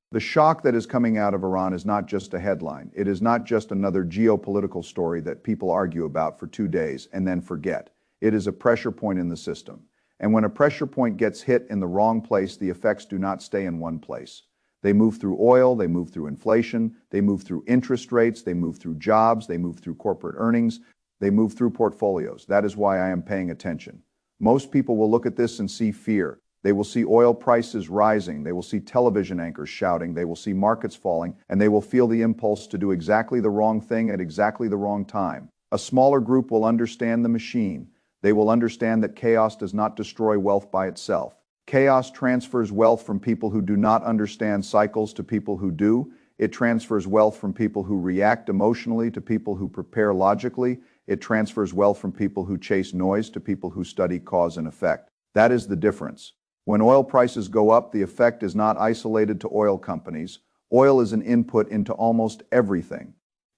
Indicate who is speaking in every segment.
Speaker 1: The shock that is coming out of Iran is not just a headline. It is not just another geopolitical story that people argue about for 2 days and then forget. It is a pressure point in the system. And when a pressure point gets hit in the wrong place, the effects do not stay in one place. They move through oil, they move through inflation, they move through interest rates, they move through jobs, they move through corporate earnings, they move through portfolios. That is why I am paying attention. Most people will look at this and see fear. They will see oil prices rising, they will see television anchors shouting, they will see markets falling, and they will feel the impulse to do exactly the wrong thing at exactly the wrong time. A smaller group will understand the machine. They will understand that chaos does not destroy wealth by itself. Chaos transfers wealth from people who do not understand cycles to people who do. It transfers wealth from people who react emotionally to people who prepare logically. It transfers wealth from people who chase noise to people who study cause and effect. That is the difference. When oil prices go up, the effect is not isolated to oil companies. Oil is an input into almost everything.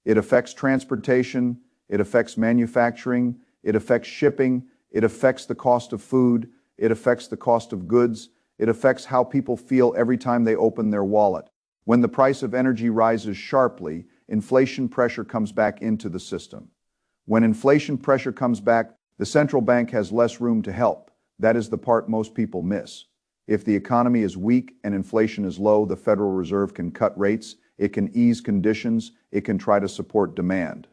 Speaker 1: It affects transportation, it affects manufacturing, it affects shipping, it affects the cost of food, it affects the cost of goods, it affects how people feel every time they open their wallet. When the price of energy rises sharply, inflation pressure comes back into the system. When inflation pressure comes back, the central bank has less room to help. That is the part most people miss. If the economy is weak and inflation is low, the Federal Reserve can cut rates, it can ease conditions, it can try to support demand.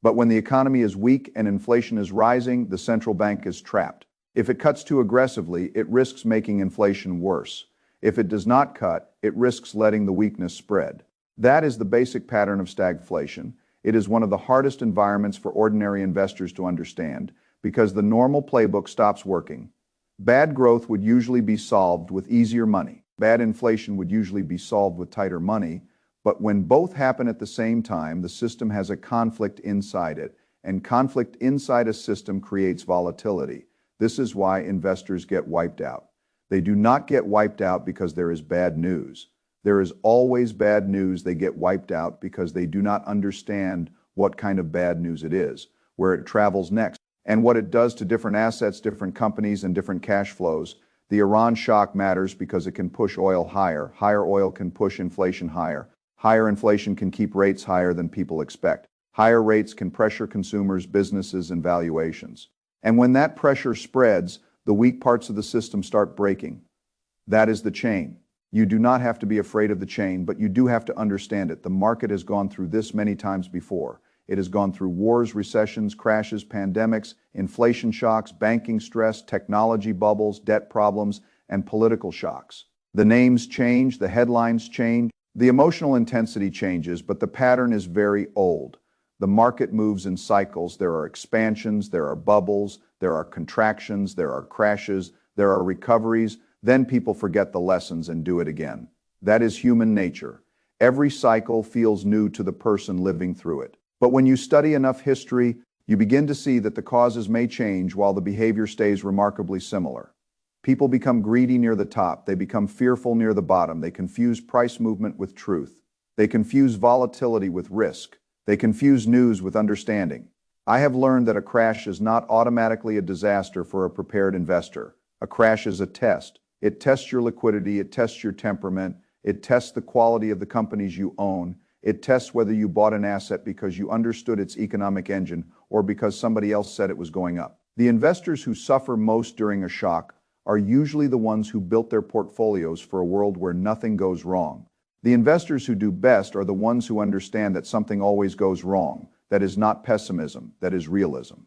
Speaker 1: But when the economy is weak and inflation is rising, the central bank is trapped. If it cuts too aggressively, it risks making inflation worse. If it does not cut, it risks letting the weakness spread. That is the basic pattern of stagflation. It is one of the hardest environments for ordinary investors to understand because the normal playbook stops working. Bad growth would usually be solved with easier money. Bad inflation would usually be solved with tighter money. But when both happen at the same time, the system has a conflict inside it, and conflict inside a system creates volatility. This is why investors get wiped out. They do not get wiped out because there is bad news. There is always bad news. They get wiped out because they do not understand what kind of bad news it is, where it travels next, and what it does to different assets, different companies, and different cash flows. The Iran shock matters because it can push oil higher. Higher oil can push inflation higher. Higher inflation can keep rates higher than people expect. Higher rates can pressure consumers, businesses, and valuations. And when that pressure spreads, the weak parts of the system start breaking. That is the chain. You do not have to be afraid of the chain, but you do have to understand it. The market has gone through this many times before. It has gone through wars, recessions, crashes, pandemics, inflation shocks, banking stress, technology bubbles, debt problems, and political shocks. The names change, the headlines change, the emotional intensity changes, but the pattern is very old. The market moves in cycles. There are expansions, there are bubbles, there are contractions, there are crashes, there are recoveries. Then people forget the lessons and do it again. That is human nature. Every cycle feels new to the person living through it. But when you study enough history, you begin to see that the causes may change while the behavior stays remarkably similar. People become greedy near the top. They become fearful near the bottom. They confuse price movement with truth. They confuse volatility with risk. They confuse news with understanding. I have learned that a crash is not automatically a disaster for a prepared investor. A crash is a test. It tests your liquidity. It tests your temperament. It tests the quality of the companies you own. It tests whether you bought an asset because you understood its economic engine or because somebody else said it was going up. The investors who suffer most during a shock are usually the ones who built their portfolios for a world where nothing goes wrong. The investors who do best are the ones who understand that something always goes wrong. That is not pessimism, that is realism.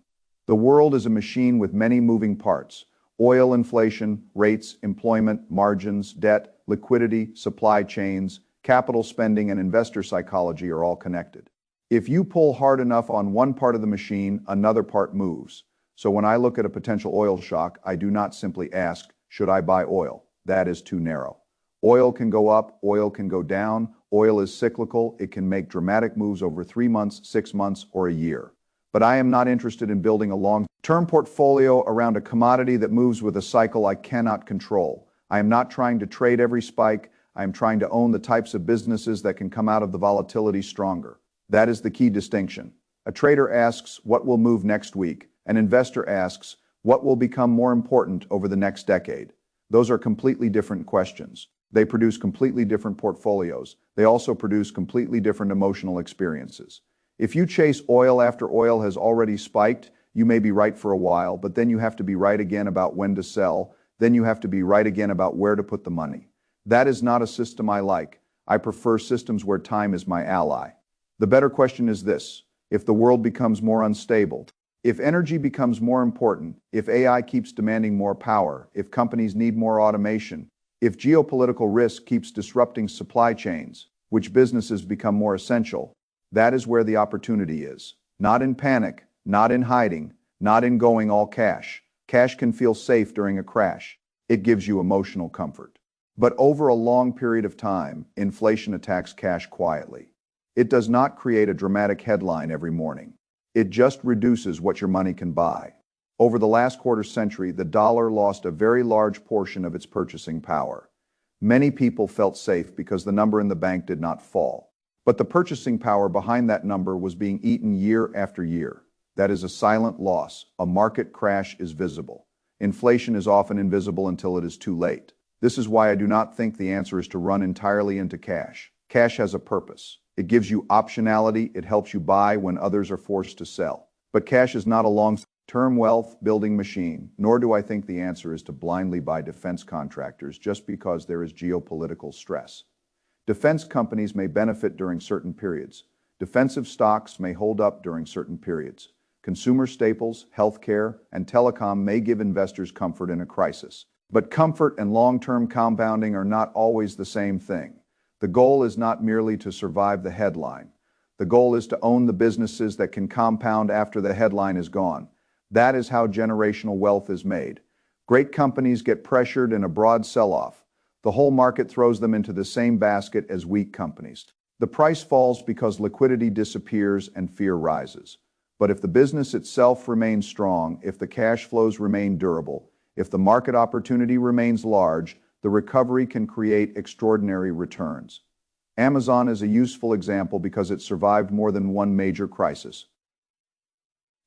Speaker 1: The world is a machine with many moving parts. Oil, inflation, rates, employment, margins, debt, liquidity, supply chains, capital spending, and investor psychology are all connected. If you pull hard enough on one part of the machine, another part moves. So when I look at a potential oil shock, I do not simply ask, should I buy oil? That is too narrow. Oil can go up, oil can go down, oil is cyclical, it can make dramatic moves over 3 months, 6 months, or a year. But I am not interested in building a long-term portfolio around a commodity that moves with a cycle I cannot control. I am not trying to trade every spike. I am trying to own the types of businesses that can come out of the volatility stronger. That is the key distinction. A trader asks, what will move next week? An investor asks, what will become more important over the next decade? Those are completely different questions. They produce completely different portfolios. They also produce completely different emotional experiences. If you chase oil after oil has already spiked, you may be right for a while, but then you have to be right again about when to sell. Then you have to be right again about where to put the money. That is not a system I like. I prefer systems where time is my ally. The better question is this: if the world becomes more unstable, if energy becomes more important, if AI keeps demanding more power, if companies need more automation, if geopolitical risk keeps disrupting supply chains, which businesses become more essential, that is where the opportunity is. Not in panic, not in hiding, not in going all cash. Cash can feel safe during a crash. It gives you emotional comfort. But over a long period of time, inflation attacks cash quietly. It does not create a dramatic headline every morning. It just reduces what your money can buy. Over the last quarter century, the dollar lost a very large portion of its purchasing power. Many people felt safe because the number in the bank did not fall. But the purchasing power behind that number was being eaten year after year. That is a silent loss. A market crash is visible. Inflation is often invisible until it is too late. This is why I do not think the answer is to run entirely into cash. Cash has a purpose. It gives you optionality. It helps you buy when others are forced to sell. But cash is not a long-term wealth building machine, nor do I think the answer is to blindly buy defense contractors just because there is geopolitical stress. Defense companies may benefit during certain periods. Defensive stocks may hold up during certain periods. Consumer staples, healthcare, and telecom may give investors comfort in a crisis. But comfort and long-term compounding are not always the same thing. The goal is not merely to survive the headline. The goal is to own the businesses that can compound after the headline is gone. That is how generational wealth is made. Great companies get pressured in a broad sell-off. The whole market throws them into the same basket as weak companies. The price falls because liquidity disappears and fear rises. But if the business itself remains strong, if the cash flows remain durable, if the market opportunity remains large, the recovery can create extraordinary returns. Amazon is a useful example because it survived more than one major crisis.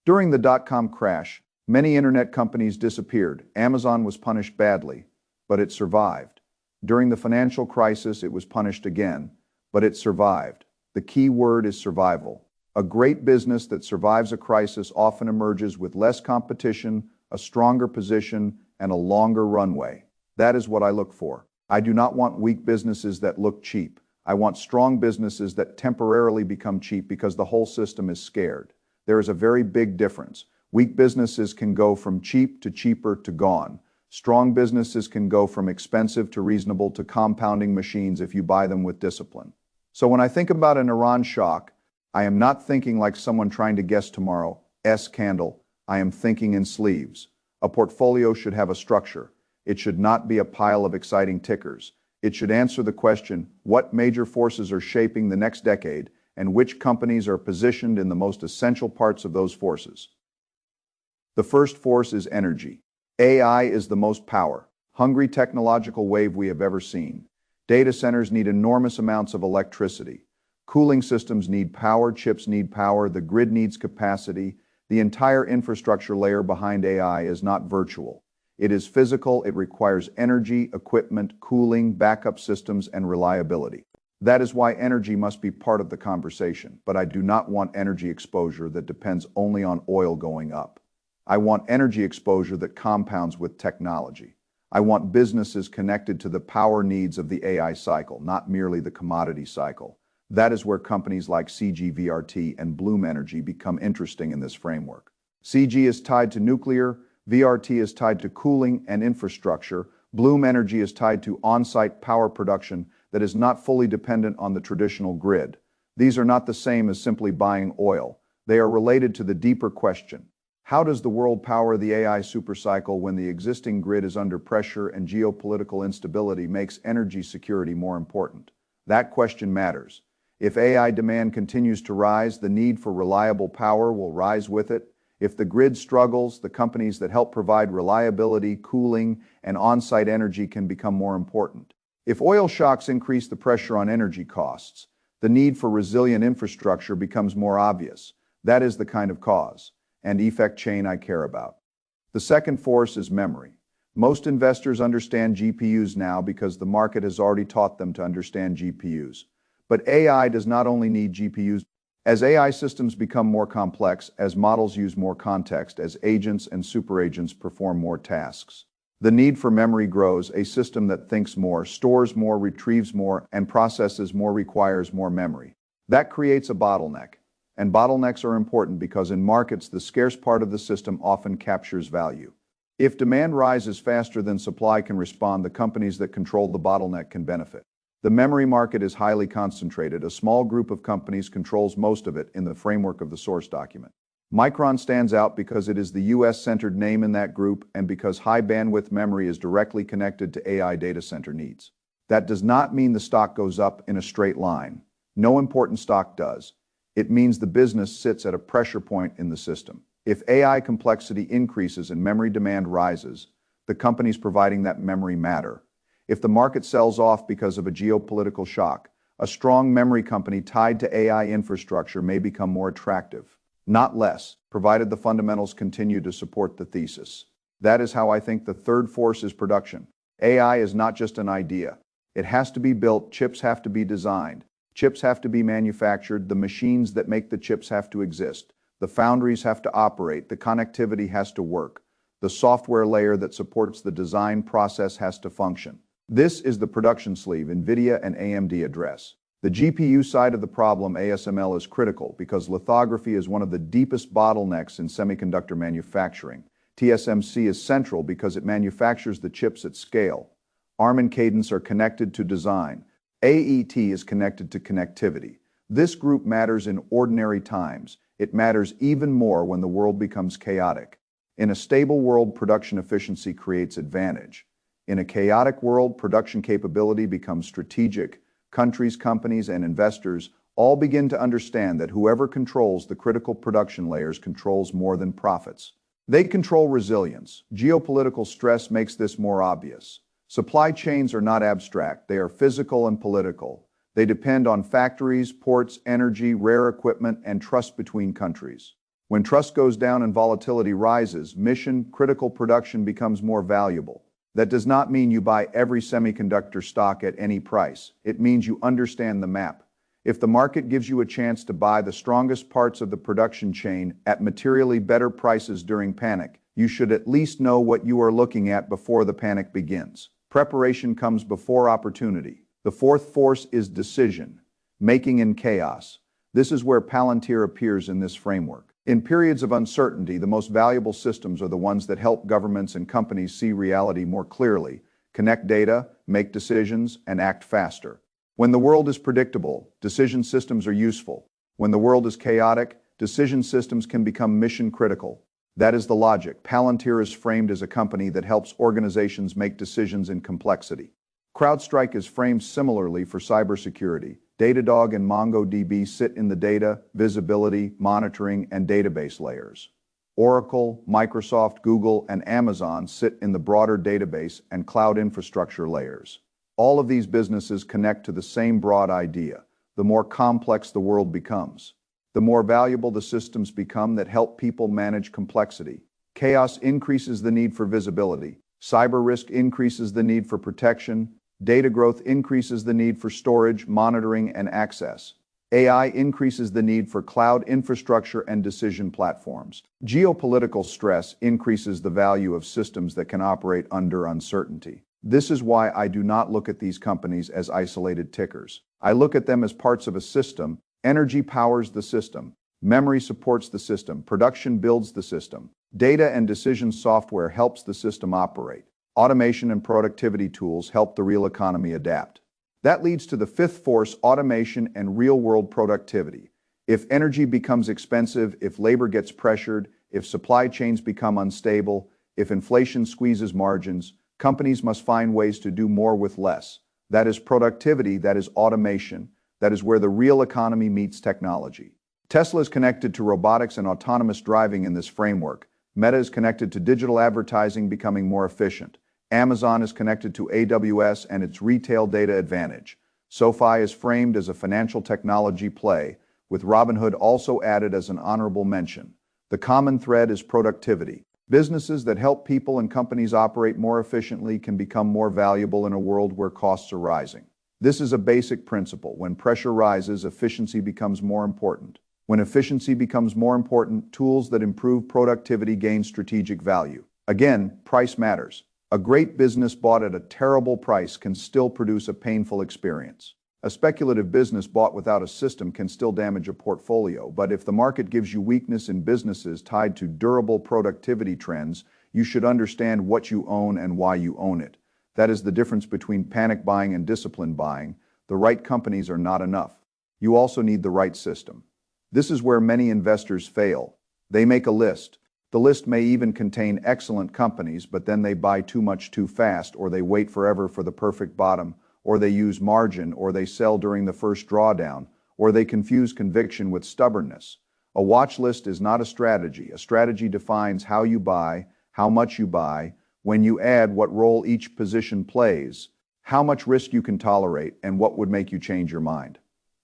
Speaker 1: During the dot-com crash, many internet companies disappeared. Amazon was punished badly, but it survived. During the financial crisis, it was punished again, but it survived. The key word is survival. A great business that survives a crisis often emerges with less competition, a stronger position, and a longer runway. That is what I look for. I do not want weak businesses that look cheap. I want strong businesses that temporarily become cheap because the whole system is scared. There is a very big difference. Weak businesses can go from cheap to cheaper to gone. Strong businesses can go from expensive to reasonable to compounding machines if you buy them with discipline. So when I think about an Iran shock, I am not thinking like someone trying to guess tomorrow's candle. I am thinking in sleeves. A portfolio should have a structure. It should not be a pile of exciting tickers. It should answer the question, what major forces are shaping the next decade, and which companies are positioned in the most essential parts of those forces. The first force is energy. AI is the most power-hungry technological wave we have ever seen. Data centers need enormous amounts of electricity. Cooling systems need power, chips need power, the grid needs capacity. The entire infrastructure layer behind AI is not virtual. It is physical. It requires energy, equipment, cooling, backup systems, and reliability. That is why energy must be part of the conversation, but I do not want energy exposure that depends only on oil going up. I want energy exposure that compounds with technology. I want businesses connected to the power needs of the AI cycle, not merely the commodity cycle. That is where companies like CG and Bloom Energy become interesting in this framework. CG is tied to nuclear, VRT is tied to cooling and infrastructure, Bloom Energy is tied to on-site power production that is not fully dependent on the traditional grid. These are not the same as simply buying oil. They are related to the deeper question. How does the world power the AI supercycle when the existing grid is under pressure and geopolitical instability makes energy security more important? That question matters. If AI demand continues to rise, the need for reliable power will rise with it. If the grid struggles, the companies that help provide reliability, cooling, and on-site energy can become more important. If oil shocks increase the pressure on energy costs, the need for resilient infrastructure becomes more obvious. That is the kind of cause and effect chain I care about. The second force is memory. Most investors understand GPUs now because the market has already taught them to understand GPUs. But AI does not only need GPUs. As AI systems become more complex, as models use more context, as agents and superagents perform more tasks, the need for memory grows. A system that thinks more, stores more, retrieves more, and processes more requires more memory. That creates a bottleneck. And bottlenecks are important because in markets, the scarce part of the system often captures value. If demand rises faster than supply can respond, the companies that control the bottleneck can benefit. The memory market is highly concentrated. A small group of companies controls most of it in the framework of the source document. Micron stands out because it is the US-centered name in that group and because high bandwidth memory is directly connected to AI data center needs. That does not mean the stock goes up in a straight line. No important stock does. It means the business sits at a pressure point in the system. If AI complexity increases and memory demand rises, the companies providing that memory matter. If the market sells off because of a geopolitical shock, a strong memory company tied to AI infrastructure may become more attractive, not less, provided the fundamentals continue to support the thesis. That is how I think the third force is production. AI is not just an idea. It has to be built, chips have to be designed, chips have to be manufactured, the machines that make the chips have to exist, the foundries have to operate, the connectivity has to work, the software layer that supports the design process has to function. This is the production sleeve NVIDIA and AMD address. The GPU side of the problem, ASML, is critical because lithography is one of the deepest bottlenecks in semiconductor manufacturing. TSMC is central because it manufactures the chips at scale. ARM and Cadence are connected to design. AET is connected to connectivity. This group matters in ordinary times. It matters even more when the world becomes chaotic. In a stable world, production efficiency creates advantage. In a chaotic world, production capability becomes strategic. Countries, companies, and investors all begin to understand that whoever controls the critical production layers controls more than profits. They control resilience. Geopolitical stress makes this more obvious. Supply chains are not abstract. They are physical and political. They depend on factories, ports, energy, rare equipment, and trust between countries. When trust goes down and volatility rises, mission-critical production becomes more valuable. That does not mean you buy every semiconductor stock at any price. It means you understand the map. If the market gives you a chance to buy the strongest parts of the production chain at materially better prices during panic, you should at least know what you are looking at before the panic begins. Preparation comes before opportunity. The fourth force is decision, making in chaos. This is where Palantir appears in this framework. In periods of uncertainty, the most valuable systems are the ones that help governments and companies see reality more clearly, connect data, make decisions, and act faster. When the world is predictable, decision systems are useful. When the world is chaotic, decision systems can become mission critical. That is the logic. Palantir is framed as a company that helps organizations make decisions in complexity. CrowdStrike is framed similarly for cybersecurity. Datadog and MongoDB sit in the data, visibility, monitoring, and database layers. Oracle, Microsoft, Google, and Amazon sit in the broader database and cloud infrastructure layers. All of these businesses connect to the same broad idea. The more complex the world becomes, the more valuable the systems become that help people manage complexity. Chaos increases the need for visibility. Cyber risk increases the need for protection. Data growth increases the need for storage, monitoring, and access. AI increases the need for cloud infrastructure and decision platforms. Geopolitical stress increases the value of systems that can operate under uncertainty. This is why I do not look at these companies as isolated tickers. I look at them as parts of a system. Energy powers the system. Memory supports the system. Production builds the system. Data and decision software helps the system operate. Automation and productivity tools help the real economy adapt. That leads to the fifth force, automation and real-world productivity. If energy becomes expensive, if labor gets pressured, if supply chains become unstable, if inflation squeezes margins, companies must find ways to do more with less. That is productivity, that is automation, that is where the real economy meets technology. Tesla is connected to robotics and autonomous driving in this framework. Meta is connected to digital advertising becoming more efficient. Amazon is connected to AWS and its retail data advantage. SoFi is framed as a financial technology play, with Robinhood also added as an honorable mention. The common thread is productivity. Businesses that help people and companies operate more efficiently can become more valuable in a world where costs are rising. This is a basic principle. When pressure rises, efficiency becomes more important. When efficiency becomes more important, tools that improve productivity gain strategic value. Again, price matters. A great business bought at a terrible price can still produce a painful experience. A speculative business bought without a system can still damage a portfolio, but if the market gives you weakness in businesses tied to durable productivity trends, you should understand what you own and why you own it. That is the difference between panic buying and disciplined buying. The right companies are not enough. You also need the right system. This is where many investors fail. They make a list. The list may even contain excellent companies, but then they buy too much too fast, or they wait forever for the perfect bottom, or they use margin, or they sell during the first drawdown, or they confuse conviction with stubbornness. A watch list is not a strategy. A strategy defines how you buy, how much you buy, when you add, what role each position plays, how much risk you can tolerate, and what would make you change your mind.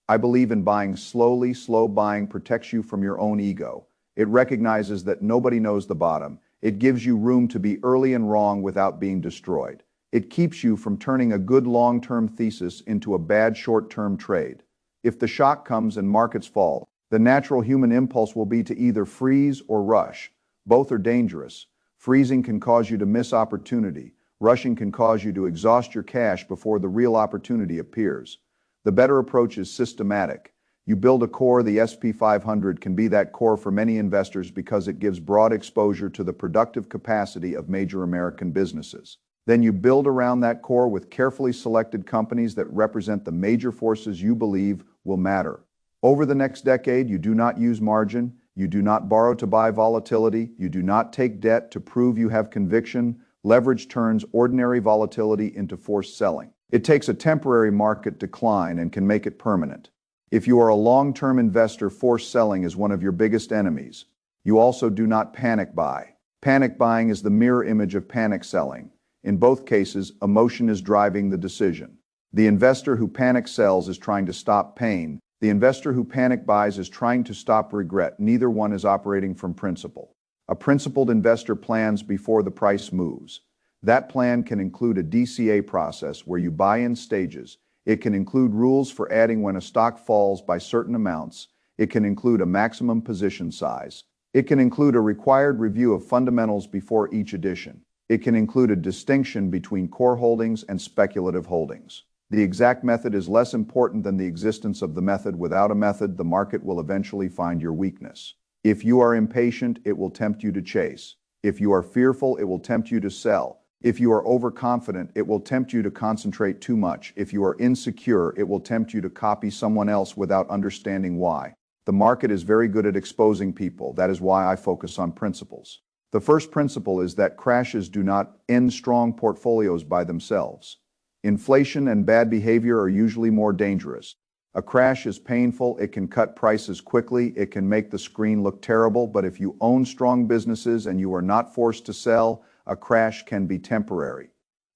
Speaker 1: I believe in buying slowly. Slow buying protects you from your own ego. It recognizes that nobody knows the bottom. It gives you room to be early and wrong without being destroyed. It keeps you from turning a good long-term thesis into a bad short-term trade. If the shock comes and markets fall, the natural human impulse will be to either freeze or rush. Both are dangerous. Freezing can cause you to miss opportunity. Rushing can cause you to exhaust your cash before the real opportunity appears. The better approach is systematic. You build a core. The S&P 500 can be that core for many investors because it gives broad exposure to the productive capacity of major American businesses. Then you build around that core with carefully selected companies that represent the major forces you believe will matter. Over the next decade, you do not use margin, you do not borrow to buy volatility, you do not take debt to prove you have conviction. Leverage turns ordinary volatility into forced selling. It takes a temporary market decline and can make it permanent. If you are a long-term investor, forced selling is one of your biggest enemies. You also do not panic buy. Panic buying is the mirror image of panic selling. In both cases, emotion is driving the decision. The investor who panic sells is trying to stop pain. The investor who panic buys is trying to stop regret. Neither one is operating from principle. A principled investor plans before the price moves. That plan can include a DCA process where you buy in stages. It can include rules for adding when a stock falls by certain amounts. It can include a maximum position size. It can include a required review of fundamentals before each addition. It can include a distinction between core holdings and speculative holdings. The exact method is less important than the existence of the method. Without a method, the market will eventually find your weakness. If you are impatient, it will tempt you to chase. If you are fearful, it will tempt you to sell. If you are overconfident, it will tempt you to concentrate too much. If you are insecure, it will tempt you to copy someone else without understanding why. The market is very good at exposing people. That is why I focus on principles. The first principle is that crashes do not end strong portfolios by themselves. Inflation and bad behavior are usually more dangerous. A crash is painful. It can cut prices quickly. It can make the screen look terrible. But if you own strong businesses and you are not forced to sell, a crash can be temporary.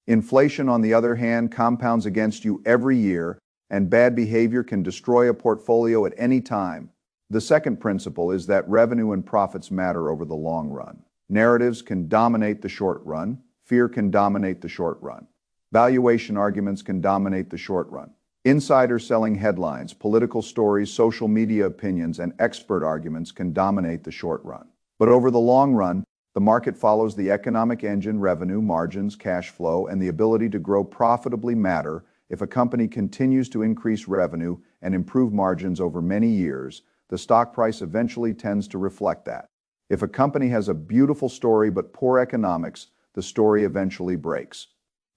Speaker 1: Inflation, on the other hand, compounds against you every year, and bad behavior can destroy a portfolio at any time. The second principle is that revenue and profits matter over the long run. Narratives can dominate the short run. Fear can dominate the short run. Valuation arguments can dominate the short run. Insider selling headlines, political stories, social media opinions, and expert arguments can dominate the short run. But over the long run, the market follows the economic engine. Revenue, margins, cash flow, and the ability to grow profitably matter. If a company continues to increase revenue and improve margins over many years, the stock price eventually tends to reflect that. If a company has a beautiful story but poor economics, the story eventually breaks.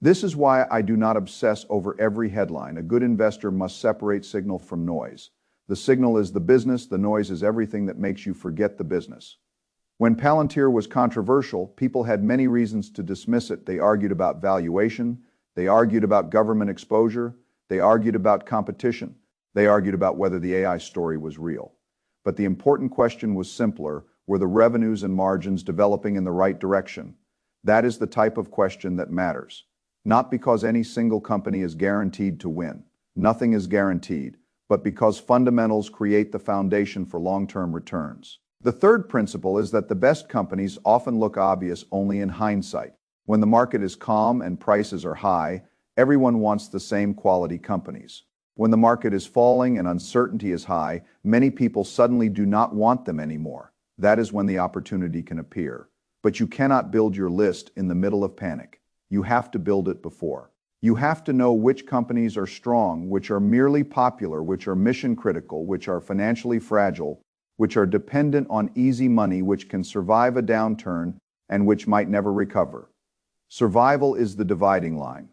Speaker 1: This is why I do not obsess over every headline. A good investor must separate signal from noise. The signal is the business, the noise is everything that makes you forget the business. When Palantir was controversial, people had many reasons to dismiss it. They argued about valuation, they argued about government exposure, they argued about competition, they argued about whether the AI story was real. But the important question was simpler: were the revenues and margins developing in the right direction? That is the type of question that matters. Not because any single company is guaranteed to win. Nothing is guaranteed, but because fundamentals create the foundation for long-term returns. The third principle is that the best companies often look obvious only in hindsight. When the market is calm and prices are high, everyone wants the same quality companies. When the market is falling and uncertainty is high, many people suddenly do not want them anymore. That is when the opportunity can appear. But you cannot build your list in the middle of panic. You have to build it before. You have to know which companies are strong, which are merely popular, which are mission critical, which are financially fragile, which are dependent on easy money, which can survive a downturn, and which might never recover. Survival is the dividing line.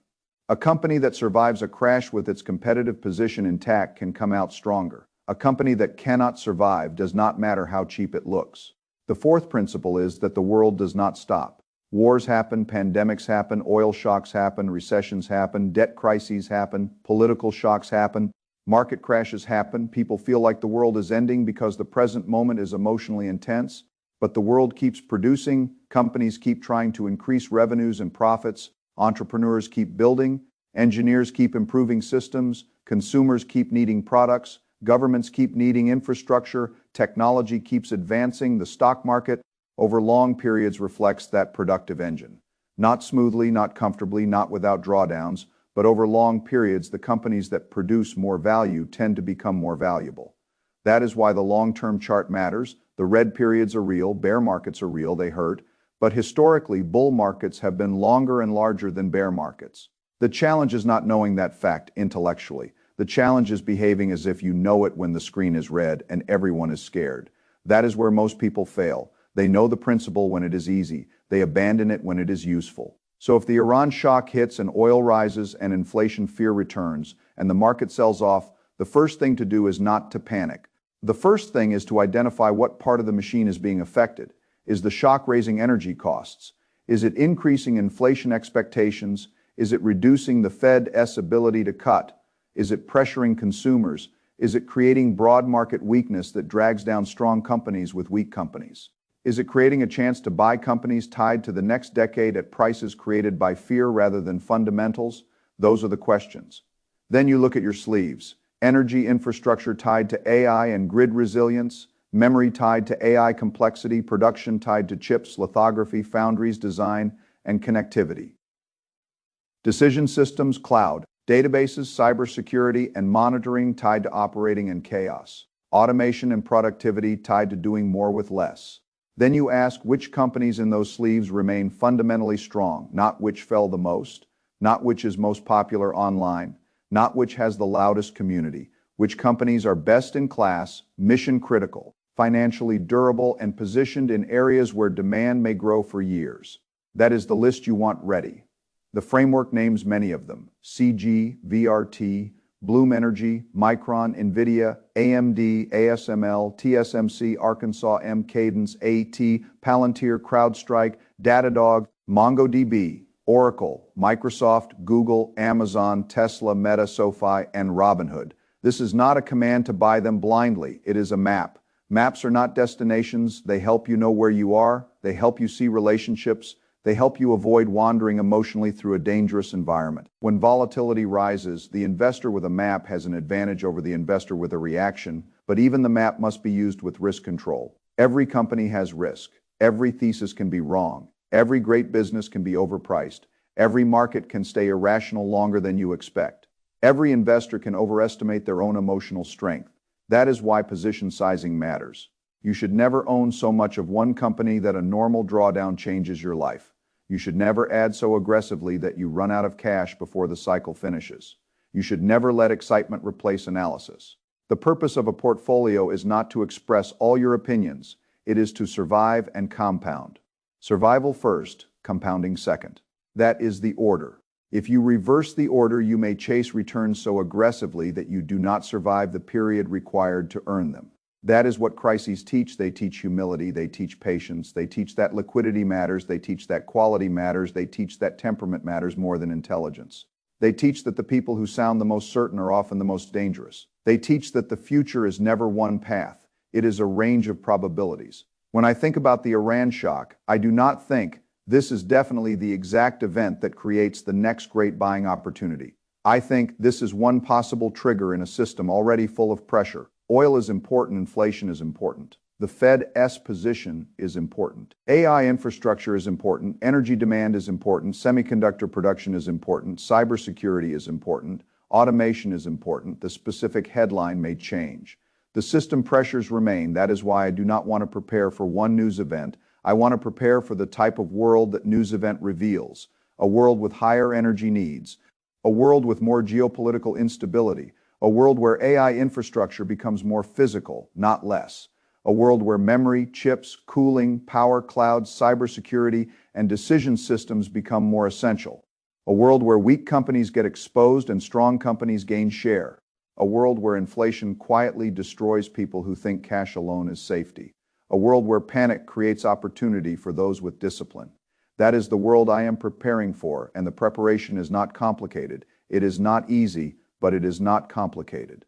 Speaker 1: A company that survives a crash with its competitive position intact can come out stronger. A company that cannot survive does not matter how cheap it looks. The fourth principle is that the world does not stop. Wars happen, pandemics happen, oil shocks happen, recessions happen, debt crises happen, political shocks happen, market crashes happen. People feel like the world is ending because the present moment is emotionally intense, but the world keeps producing, companies keep trying to increase revenues and profits, entrepreneurs keep building, engineers keep improving systems, consumers keep needing products, governments keep needing infrastructure, technology keeps advancing, the stock market over long periods reflects that productive engine. Not smoothly, not comfortably, not without drawdowns, but over long periods, the companies that produce more value tend to become more valuable. That is why the long-term chart matters. The red periods are real, bear markets are real, they hurt, but historically, bull markets have been longer and larger than bear markets. The challenge is not knowing that fact intellectually. The challenge is behaving as if you know it when the screen is red and everyone is scared. That is where most people fail. They know the principle when it is easy. They abandon it when it is useful. So if the Iran shock hits and oil rises and inflation fear returns and the market sells off, the first thing to do is not to panic. The first thing is to identify what part of the machine is being affected. Is the shock raising energy costs? Is it increasing inflation expectations? Is it reducing the Fed's ability to cut? Is it pressuring consumers? Is it creating broad market weakness that drags down strong companies with weak companies? Is it creating a chance to buy companies tied to the next decade at prices created by fear rather than fundamentals? Those are the questions. Then you look at your sleeves. Energy infrastructure tied to AI and grid resilience, memory tied to AI complexity, production tied to chips, lithography, foundries, design, and connectivity. Decision systems, cloud, databases, cybersecurity, and monitoring tied to operating in chaos. Automation and productivity tied to doing more with less. Then you ask which companies in those sleeves remain fundamentally strong, not which fell the most, not which is most popular online, not which has the loudest community, which companies are best in class, mission critical, financially durable, and positioned in areas where demand may grow for years. That is the list you want ready. The framework names many of them: CG, VRT, Bloom Energy, Micron, NVIDIA, AMD, ASML, TSMC, Arkansas M, Cadence, AT, Palantir, CrowdStrike, Datadog, MongoDB, Oracle, Microsoft, Google, Amazon, Tesla, Meta, SoFi, and Robinhood. This is not a command to buy them blindly. It is a map. Maps are not destinations. They help you know where you are. They help you see relationships. They help you avoid wandering emotionally through a dangerous environment. When volatility rises, the investor with a map has an advantage over the investor with a reaction, but even the map must be used with risk control. Every company has risk. Every thesis can be wrong. Every great business can be overpriced. Every market can stay irrational longer than you expect. Every investor can overestimate their own emotional strength. That is why position sizing matters. You should never own so much of one company that a normal drawdown changes your life. You should never add so aggressively that you run out of cash before the cycle finishes. You should never let excitement replace analysis. The purpose of a portfolio is not to express all your opinions. It is to survive and compound. Survival first, compounding second. That is the order. If you reverse the order, you may chase returns so aggressively that you do not survive the period required to earn them. That is what crises teach. They teach humility, they teach patience, they teach that liquidity matters, they teach that quality matters, they teach that temperament matters more than intelligence. They teach that the people who sound the most certain are often the most dangerous. They teach that the future is never one path. It is a range of probabilities. When I think about the Iran shock, I do not think this is definitely the exact event that creates the next great buying opportunity. I think this is one possible trigger in a system already full of pressure. Oil is important, inflation is important. The Fed's position is important. AI infrastructure is important. Energy demand is important. Semiconductor production is important. Cybersecurity is important. Automation is important. The specific headline may change. The system pressures remain. That is why I do not want to prepare for one news event. I want to prepare for the type of world that news event reveals. A world with higher energy needs. A world with more geopolitical instability. A world where AI infrastructure becomes more physical, not less. A world where memory, chips, cooling, power, clouds, cybersecurity, and decision systems become more essential. A world where weak companies get exposed and strong companies gain share. A world where inflation quietly destroys people who think cash alone is safety. A world where panic creates opportunity for those with discipline. That is the world I am preparing for, and the preparation is not complicated. It is not easy, but it is not complicated.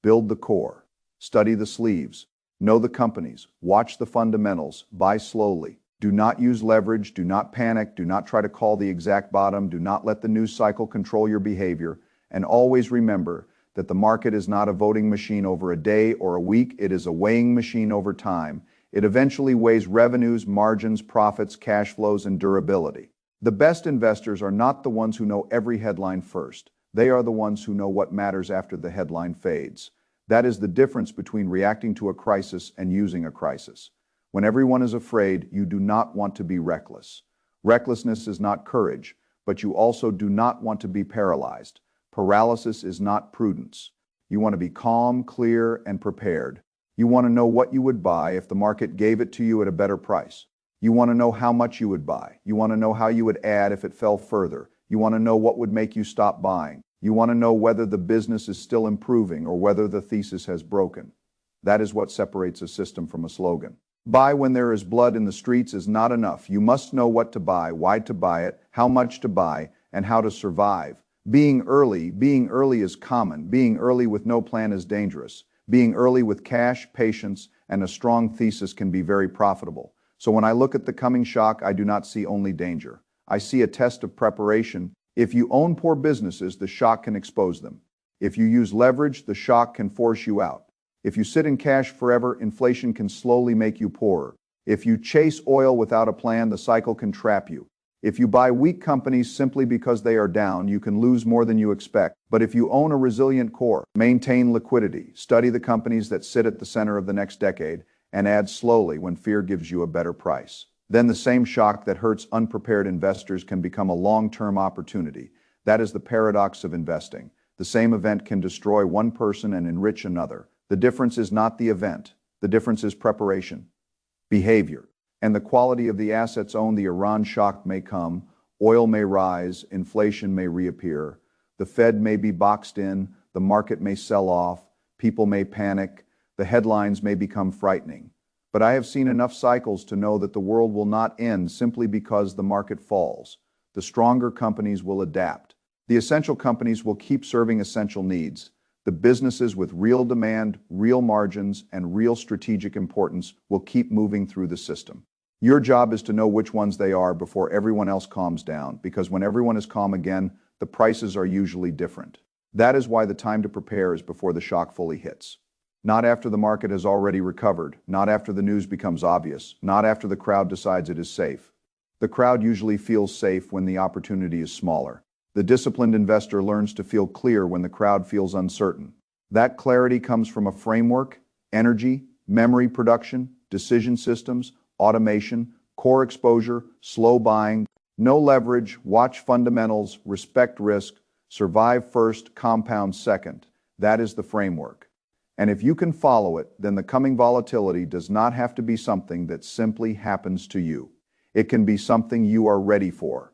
Speaker 1: Build the core. Study the sleeves. Know the companies. Watch the fundamentals. Buy slowly. Do not use leverage. Do not panic. Do not try to call the exact bottom. Do not let the news cycle control your behavior. And always remember that the market is not a voting machine over a day or a week. It is a weighing machine over time. It eventually weighs revenues, margins, profits, cash flows, and durability. The best investors are not the ones who know every headline first. They are the ones who know what matters after the headline fades. That is the difference between reacting to a crisis and using a crisis. When everyone is afraid, you do not want to be reckless. Recklessness is not courage, but you also do not want to be paralyzed. Paralysis is not prudence. You want to be calm, clear, and prepared. You want to know what you would buy if the market gave it to you at a better price. You want to know how much you would buy. You want to know how you would add if it fell further. You want to know what would make you stop buying. You want to know whether the business is still improving or whether the thesis has broken. That is what separates a system from a slogan. Buy when there is blood in the streets is not enough. You must know what to buy, why to buy it, how much to buy, and how to survive. Being early is common. Being early with no plan is dangerous. Being early with cash, patience, and a strong thesis can be very profitable. So when I look at the coming shock, I do not see only danger. I see a test of preparation. If you own poor businesses, the shock can expose them. If you use leverage, the shock can force you out. If you sit in cash forever, inflation can slowly make you poorer. If you chase oil without a plan, the cycle can trap you. If you buy weak companies simply because they are down, you can lose more than you expect. But if you own a resilient core, maintain liquidity, study the companies that sit at the center of the next decade, and add slowly when fear gives you a better price. Then the same shock that hurts unprepared investors can become a long-term opportunity. That is the paradox of investing. The same event can destroy one person and enrich another. The difference is not the event. The difference is preparation, behavior, and the quality of the assets owned. The Iran shock may come, oil may rise, inflation may reappear, the Fed may be boxed in, the market may sell off, people may panic, the headlines may become frightening. But I have seen enough cycles to know that the world will not end simply because the market falls. The stronger companies will adapt. The essential companies will keep serving essential needs. The businesses with real demand, real margins, and real strategic importance will keep moving through the system. Your job is to know which ones they are before everyone else calms down, because when everyone is calm again, the prices are usually different. That is why the time to prepare is before the shock fully hits. Not after the market has already recovered, not after the news becomes obvious, not after the crowd decides it is safe. The crowd usually feels safe when the opportunity is smaller. The disciplined investor learns to feel clear when the crowd feels uncertain. That clarity comes from a framework, energy, memory production, decision systems, automation, core exposure, slow buying, no leverage, watch fundamentals, respect risk, survive first, compound second. That is the framework. And if you can follow it, then the coming volatility does not have to be something that simply happens to you. It can be something you are ready for.